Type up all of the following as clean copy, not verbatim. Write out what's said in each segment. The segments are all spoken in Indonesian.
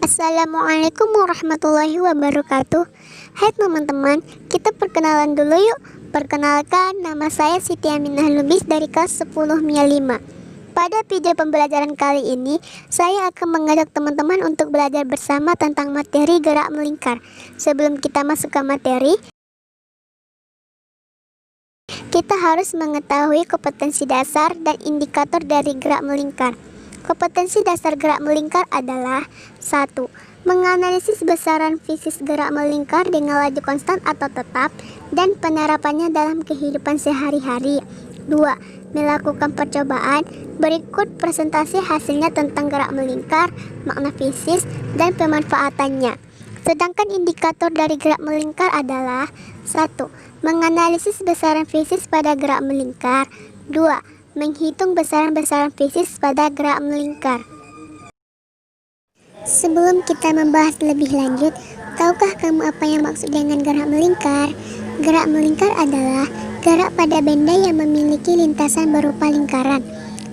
Assalamualaikum warahmatullahi wabarakatuh. Hai teman-teman, kita perkenalan dulu yuk. Perkenalkan, nama saya Siti Aminah Lubis dari kelas 10 MIA 5. Pada video pembelajaran kali ini, saya akan mengajak teman-teman untuk belajar bersama tentang materi gerak melingkar. Sebelum kita masuk ke materi, kita harus mengetahui kompetensi dasar dan indikator dari gerak melingkar. Kompetensi dasar gerak melingkar adalah 1. Menganalisis besaran fisis gerak melingkar dengan laju konstan atau tetap dan penerapannya dalam kehidupan sehari-hari. 2. Melakukan percobaan. Berikut presentasi hasilnya tentang gerak melingkar, makna fisis, dan pemanfaatannya. Sedangkan indikator dari gerak melingkar adalah 1. Menganalisis besaran fisis pada gerak melingkar. 2. Menghitung besaran-besaran fisis pada gerak melingkar. Sebelum kita membahas lebih lanjut, tahukah kamu apa yang maksud dengan gerak melingkar? Gerak melingkar adalah gerak pada benda yang memiliki lintasan berupa lingkaran.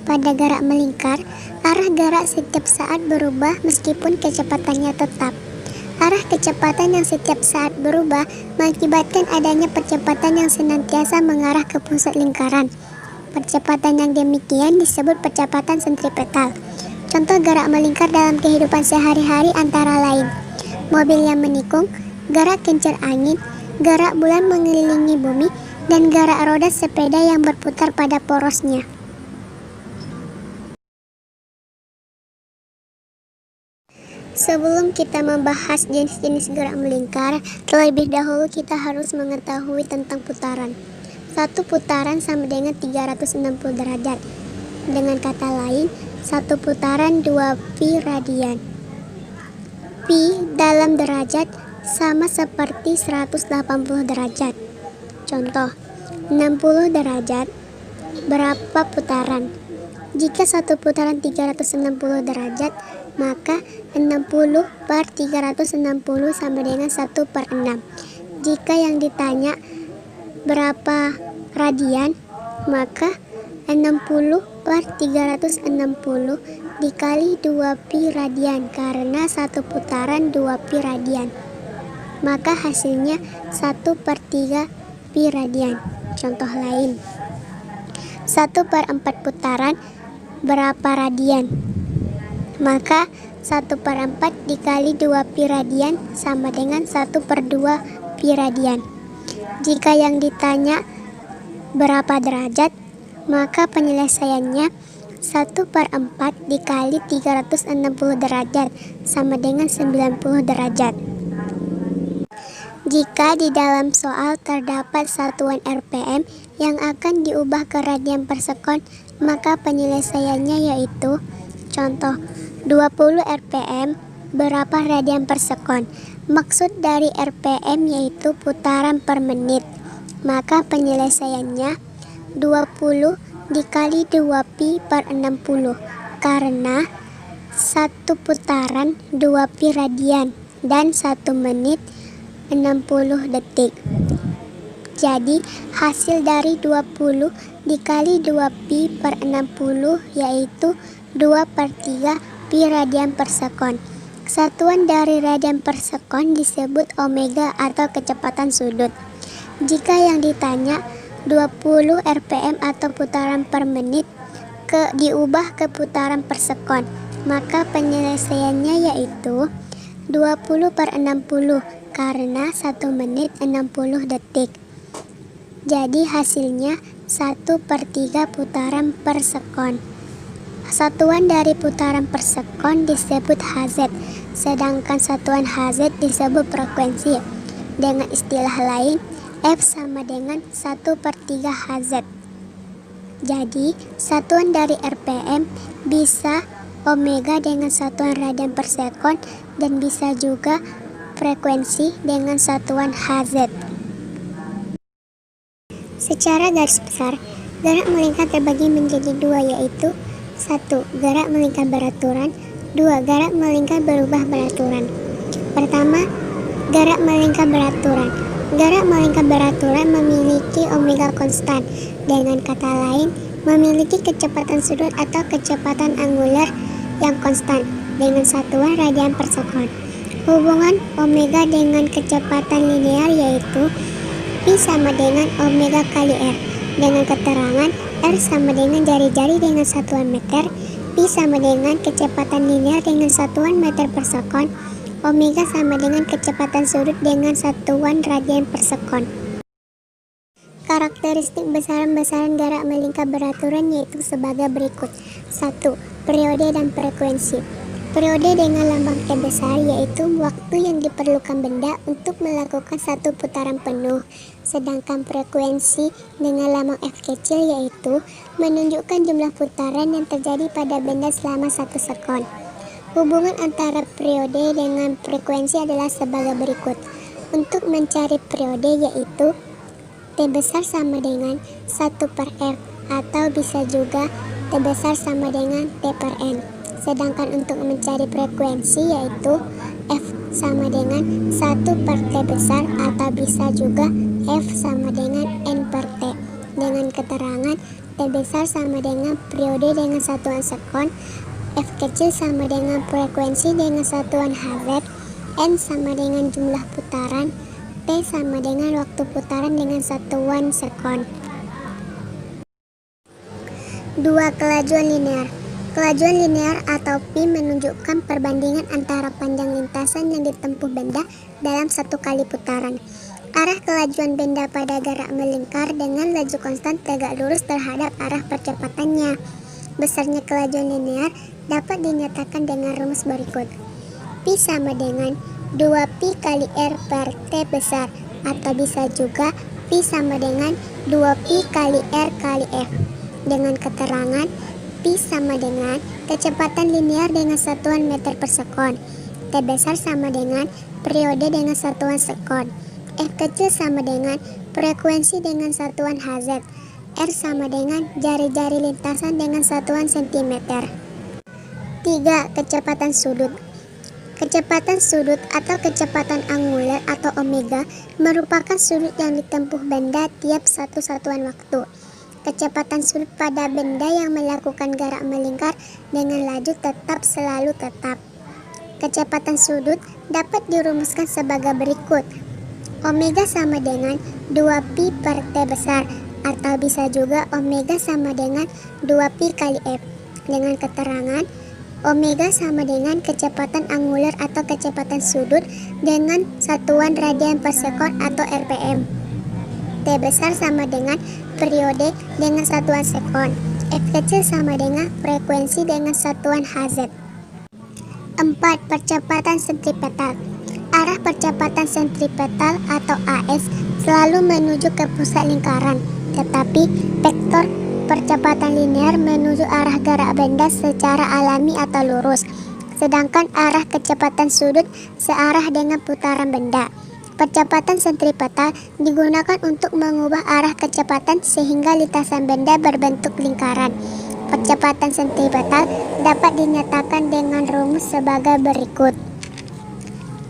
Pada gerak melingkar, arah gerak setiap saat berubah meskipun kecepatannya tetap. Arah kecepatan yang setiap saat berubah mengakibatkan adanya percepatan yang senantiasa mengarah ke pusat lingkaran. Percepatan yang demikian disebut percepatan sentripetal. Contoh gerak melingkar dalam kehidupan sehari-hari antara lain mobil yang menikung, gerak kincir angin, gerak bulan mengelilingi bumi, dan gerak roda sepeda yang berputar pada porosnya. Sebelum kita membahas jenis-jenis gerak melingkar, terlebih dahulu kita harus mengetahui tentang putaran. Satu putaran sama dengan 360 derajat. Dengan kata lain, satu putaran 2 pi radian. Pi dalam derajat sama seperti 180 derajat. Contoh, 60 derajat berapa putaran? Jika satu putaran 360 derajat, maka 60 per 360 sama dengan 1/6. Jika yang ditanya berapa radian, maka 60 per 360 dikali 2 pi radian, karena satu putaran 2 pi radian, maka hasilnya 1/3 pi radian. Contoh lain, 1/4 putaran berapa radian? Maka 1/4 dikali 2 pi radian sama dengan 1/2 pi radian. Jika yang ditanya berapa derajat, maka penyelesaiannya 1/4 dikali 360 derajat sama dengan 90 derajat. Jika di dalam soal terdapat satuan RPM yang akan diubah ke radian per sekon, maka penyelesaiannya yaitu contoh 20 RPM berapa radian per sekon. Maksud dari RPM yaitu putaran per menit, maka penyelesaiannya 20 dikali 2 pi per 60, karena satu putaran 2 pi radian dan 1 menit 60 detik. Jadi hasil dari 20 dikali 2 pi per 60 yaitu 2/3 pi radian per sekon. Satuan dari radian per sekon disebut omega atau kecepatan sudut. Jika yang ditanya 20 RPM atau putaran per menit diubah ke putaran per sekon, maka penyelesaiannya yaitu 20/60, karena 1 menit 60 detik. Jadi hasilnya 1/3 putaran per sekon. Satuan dari putaran per sekon disebut Hz, sedangkan satuan Hz disebut frekuensi. Dengan istilah lain, F sama dengan 1/3 Hz. Jadi, satuan dari RPM bisa omega dengan satuan radian per sekon dan bisa juga frekuensi dengan satuan Hz. Secara garis besar, gerak melingkar terbagi menjadi dua, yaitu 1. Gerak melingkar beraturan. 2. Gerak melingkar berubah beraturan. Pertama, gerak melingkar beraturan. Gerak melingkar beraturan memiliki omega konstan. Dengan kata lain, memiliki kecepatan sudut atau kecepatan angular yang konstan. dengan satuan radian per sekon. Hubungan omega dengan kecepatan linear yaitu Pi sama dengan omega kali R. Dengan keterangan R sama dengan jari-jari dengan satuan meter, Pi sama dengan kecepatan linear dengan satuan meter per sekon, omega sama dengan kecepatan sudut dengan satuan radian per sekon. Karakteristik besaran-besaran gerak melingkar beraturan yaitu sebagai berikut. 1. Periode dan frekuensi. Periode dengan lambang E besar yaitu waktu yang diperlukan benda untuk melakukan satu putaran penuh. Sedangkan frekuensi dengan lambang F kecil yaitu menunjukkan jumlah putaran yang terjadi pada benda selama 1 sekon. Hubungan antara periode dengan frekuensi adalah sebagai berikut. Untuk mencari periode yaitu T besar sama dengan 1 per F atau bisa juga T besar sama dengan T per N. Sedangkan untuk mencari frekuensi yaitu F sama dengan 1 per T besar atau bisa juga F sama dengan N per T. Dengan keterangan T besar sama dengan periode dengan satuan sekon, F kecil sama dengan frekuensi dengan satuan Hz, N sama dengan jumlah putaran, T sama dengan waktu putaran dengan satuan sekon. 2. Kelajuan linear. Kelajuan linear atau pi menunjukkan perbandingan antara panjang lintasan yang ditempuh benda dalam satu kali putaran. Arah kelajuan benda pada gerak melingkar dengan laju konstan tegak lurus terhadap arah percepatannya. Besarnya kelajuan linear dapat dinyatakan dengan rumus berikut. Pi sama dengan 2pi kali R per T besar atau bisa juga pi sama dengan 2pi kali R kali F. Dengan keterangan Pi sama dengan kecepatan linear dengan satuan meter per sekon, T besar sama dengan periode dengan satuan sekon, F kecil sama dengan frekuensi dengan satuan Hz, R sama dengan jari-jari lintasan dengan satuan cm. 3. Kecepatan sudut. Kecepatan sudut atau kecepatan angular atau omega merupakan sudut yang ditempuh benda tiap satu satuan waktu. Kecepatan sudut pada benda yang melakukan gerak melingkar dengan laju tetap selalu tetap. Kecepatan sudut dapat dirumuskan sebagai berikut. Omega sama dengan 2pi per T besar atau bisa juga omega sama dengan 2pi kali F. Dengan keterangan omega sama dengan kecepatan angular atau kecepatan sudut dengan satuan radian per sekon atau rpm. T besar sama dengan periode dengan satuan sekon. F kecil sama dengan frekuensi dengan satuan Hz. 4. Percepatan sentripetal. Arah percepatan sentripetal atau AS selalu menuju ke pusat lingkaran, tetapi vektor percepatan linear menuju arah gerak benda secara alami atau lurus, sedangkan arah kecepatan sudut searah dengan putaran benda. Percepatan sentripetal digunakan untuk mengubah arah kecepatan sehingga lintasan benda berbentuk lingkaran. Percepatan sentripetal dapat dinyatakan dengan rumus sebagai berikut.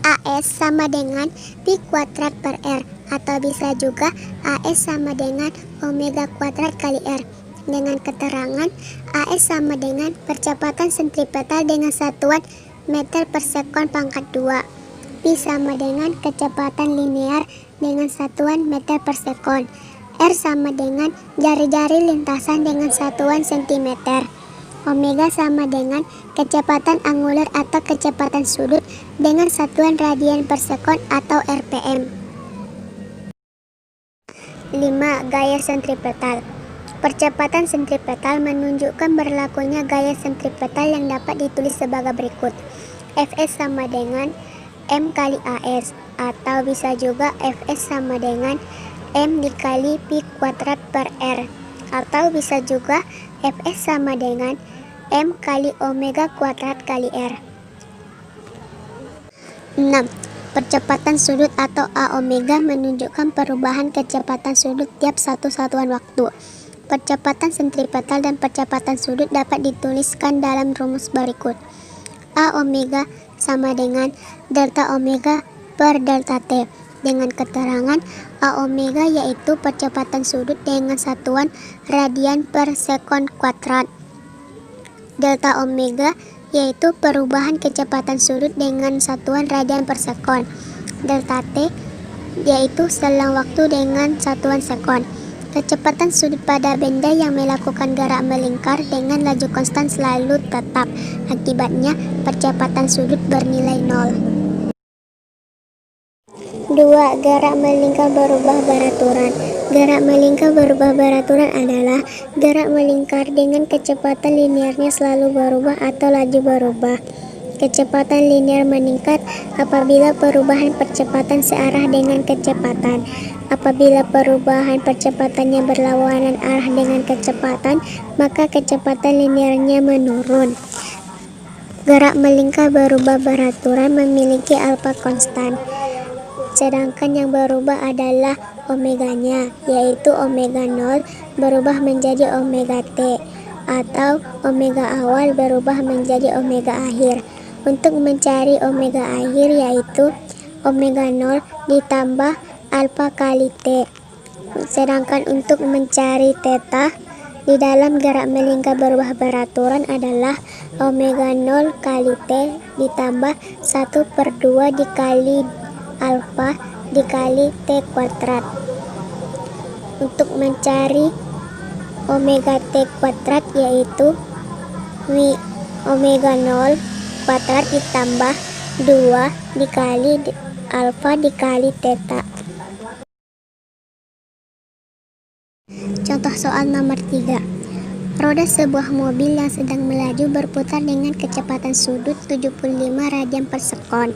AS sama dengan pi kuadrat per R atau bisa juga AS sama dengan omega kuadrat kali R. Dengan keterangan AS sama dengan percepatan sentripetal dengan satuan meter per sekon pangkat 2. Pi sama dengan kecepatan linear dengan satuan meter per sekon. R sama dengan jari-jari lintasan dengan satuan cm. Omega sama dengan kecepatan angular atau kecepatan sudut dengan satuan radian per sekon atau rpm. 5. Gaya sentripetal. Percepatan sentripetal menunjukkan berlakunya gaya sentripetal yang dapat ditulis sebagai berikut. Fs sama dengan M kali AS atau bisa juga Fs sama dengan M dikali pi kuadrat per R atau bisa juga Fs sama dengan M kali omega kuadrat kali R. 6. Percepatan sudut atau A omega menunjukkan perubahan kecepatan sudut tiap satu satuan waktu. Percepatan sentripetal dan percepatan sudut dapat dituliskan dalam rumus berikut. A omega sama dengan delta omega per delta T. Dengan keterangan A omega yaitu percepatan sudut dengan satuan radian per sekon kuadrat. Delta omega yaitu perubahan kecepatan sudut dengan satuan radian per sekon. Delta T yaitu selang waktu dengan satuan sekon. Kecepatan sudut pada benda yang melakukan gerak melingkar dengan laju konstan selalu tetap. Akibatnya, percepatan sudut bernilai 0. 2. Gerak melingkar berubah beraturan. Gerak melingkar berubah beraturan adalah gerak melingkar dengan kecepatan linearnya selalu berubah atau laju berubah. Kecepatan linear meningkat apabila perubahan percepatan searah dengan kecepatan. Apabila perubahan percepatannya berlawanan arah dengan kecepatan, maka kecepatan linearnya menurun. Gerak melingkar berubah beraturan memiliki alfa konstan, sedangkan yang berubah adalah omeganya, yaitu omega 0 berubah menjadi omega T, atau omega awal berubah menjadi omega akhir. Untuk mencari omega akhir yaitu omega 0 ditambah alfa kali T. Sedangkan untuk mencari theta di dalam gerak melingkar berubah beraturan adalah omega 0 kali T ditambah 1/2 dikali alfa dikali T kuadrat. Untuk mencari omega T kuadrat yaitu omega 0 kuadrat ditambah 2 dikali alfa dikali theta. Contoh soal nomor 3. Roda sebuah mobil yang sedang melaju berputar dengan kecepatan sudut 75 radian per sekon.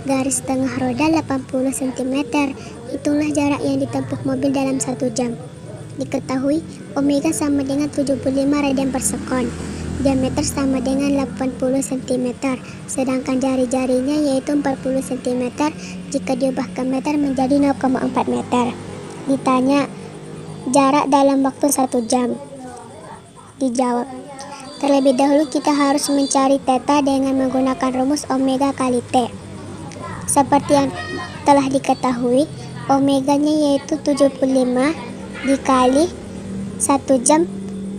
Garis tengah roda 80 cm. Hitunglah jarak yang ditempuh mobil dalam 1 jam. Diketahui omega sama dengan 75 radian per sekon. Diameter sama dengan 80 cm, sedangkan jari-jarinya yaitu 40 cm. Jika diubah ke meter menjadi 0,4 meter. Ditanya jarak dalam waktu 1 jam. Dijawab, terlebih dahulu kita harus mencari theta dengan menggunakan rumus omega kali T. Seperti yang telah diketahui, omeganya yaitu 75 dikali 1 jam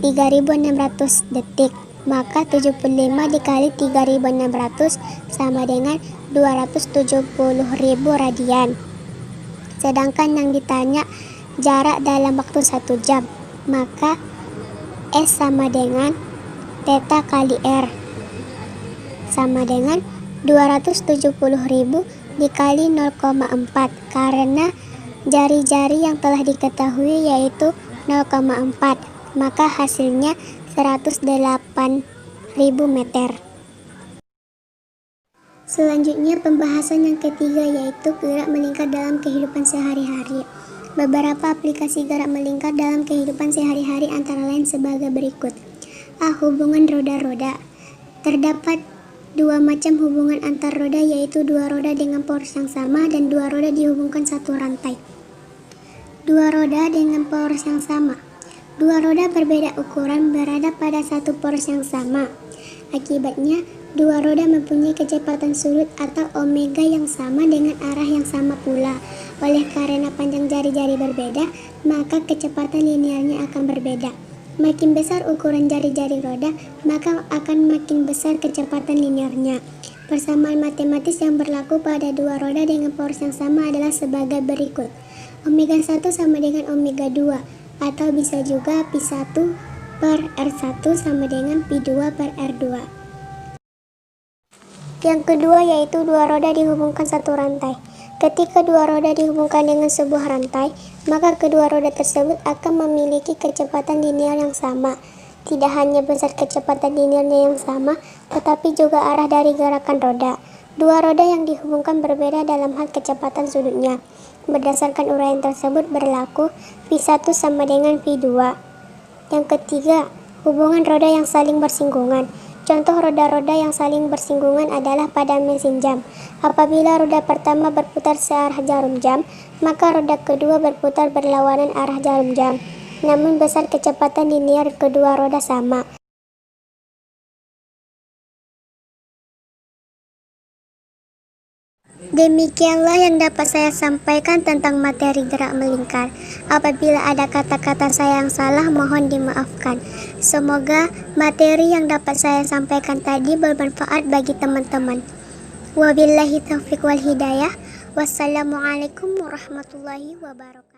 3600 detik. Maka 75 dikali 3600 sama dengan 270.000 radian. Sedangkan yang ditanya jarak dalam waktu 1 jam, maka S sama dengan theta kali R sama dengan 270.000 dikali 0,4 karena jari-jari yang telah diketahui yaitu 0,4, maka hasilnya 108.000 meter. Selanjutnya pembahasan yang ketiga yaitu gerak melingkar dalam kehidupan sehari-hari. Beberapa aplikasi gerak melingkar dalam kehidupan sehari-hari antara lain sebagai berikut. A. Hubungan roda-roda. Terdapat dua macam hubungan antar roda yaitu dua roda dengan poros yang sama dan dua roda dihubungkan satu rantai. Dua roda dengan poros yang sama. Dua roda berbeda ukuran berada pada satu poros yang sama. Akibatnya, dua roda mempunyai kecepatan sudut atau omega yang sama dengan arah yang sama pula. Oleh karena panjang jari-jari berbeda, maka kecepatan linearnya akan berbeda. Makin besar ukuran jari-jari roda, maka akan makin besar kecepatan linearnya. Persamaan matematis yang berlaku pada dua roda dengan poros yang sama adalah sebagai berikut. Omega 1 sama dengan omega 2. Atau bisa juga Pi1 per R1 sama dengan Pi2 per R2. Yang kedua yaitu dua roda dihubungkan satu rantai. Ketika dua roda dihubungkan dengan sebuah rantai, maka kedua roda tersebut akan memiliki kecepatan linear yang sama. Tidak hanya besar kecepatan linearnya yang sama, tetapi juga arah dari gerakan roda. Dua roda yang dihubungkan berbeda dalam hal kecepatan sudutnya. Berdasarkan uraian tersebut berlaku Pi1 sama dengan Pi2. Yang ketiga, hubungan roda yang saling bersinggungan. Contoh roda-roda yang saling bersinggungan adalah pada mesin jam. Apabila roda pertama berputar searah jarum jam, maka roda kedua berputar berlawanan arah jarum jam. Namun besar kecepatan linear kedua roda sama. Demikianlah yang dapat saya sampaikan tentang materi gerak melingkar. Apabila ada kata-kata saya yang salah, mohon dimaafkan. Semoga materi yang dapat saya sampaikan tadi bermanfaat bagi teman-teman. Wabillahi taufiq wal hidayah. Wassalamualaikum warahmatullahi wabarakatuh.